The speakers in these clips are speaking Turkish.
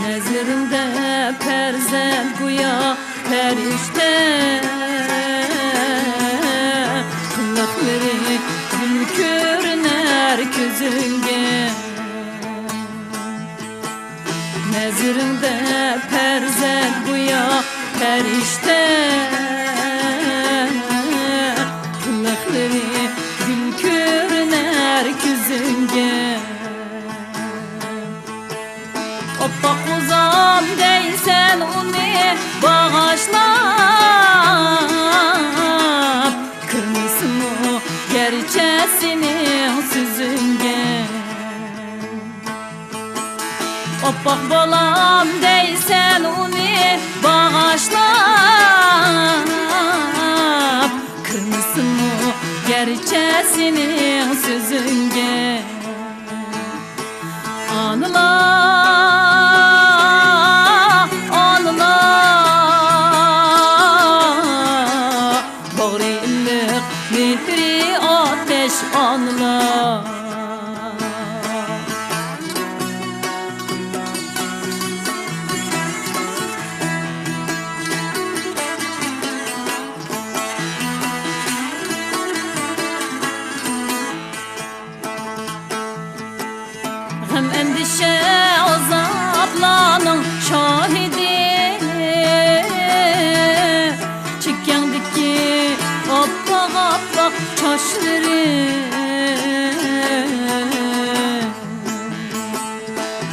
Nezirimde perzent güya perişte, kılıkları gül görüner gözünge. Nezirimde perzent güya perişte, kılıkları gül görüner gözünge. Opak uzam deysen onu bağışlap, kırmızı mı gerçesinin süzünge. Opak balam deysen onu bağışlap, kırmızı mı gerçesinin süzünge. Anılar, anılar, bağrımlık bir ateş anılar. Hem endişe azaplarının şahidi, çekkendeki appak appak çaşları.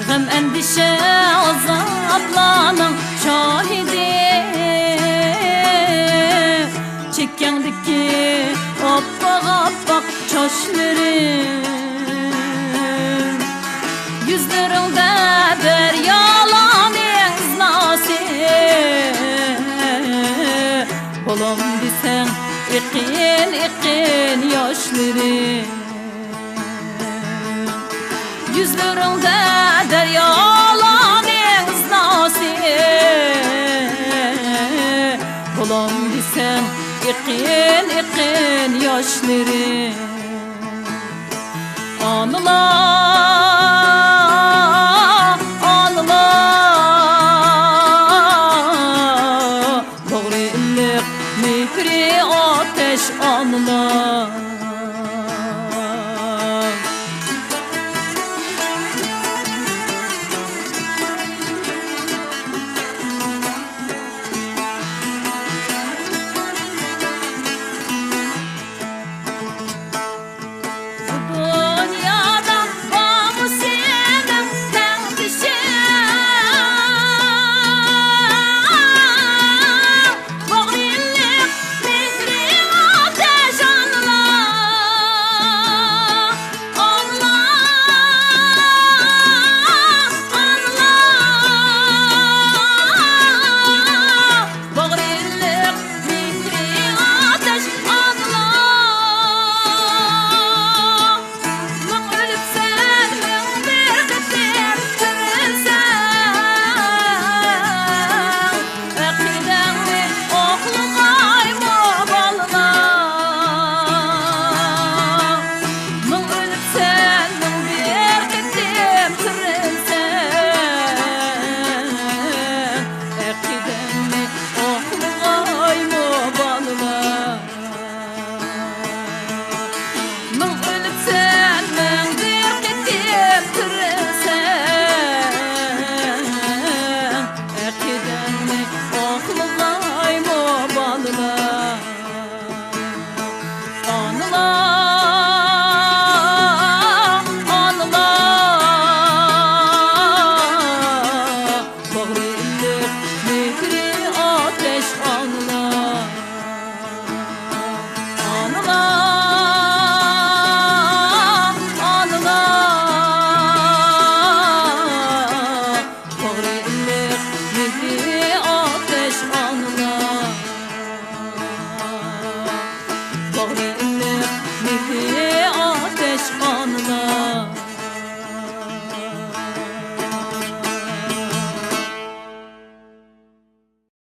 Hem endişe azaplarının şahidi, çekkendeki appak appak çaşları. Yüzlerinde deryaların iznası, olam desen ikin ikin yaşları. Yüzlerinde deryaların iznası, olam desen ikin ikin yaşları. Anılar,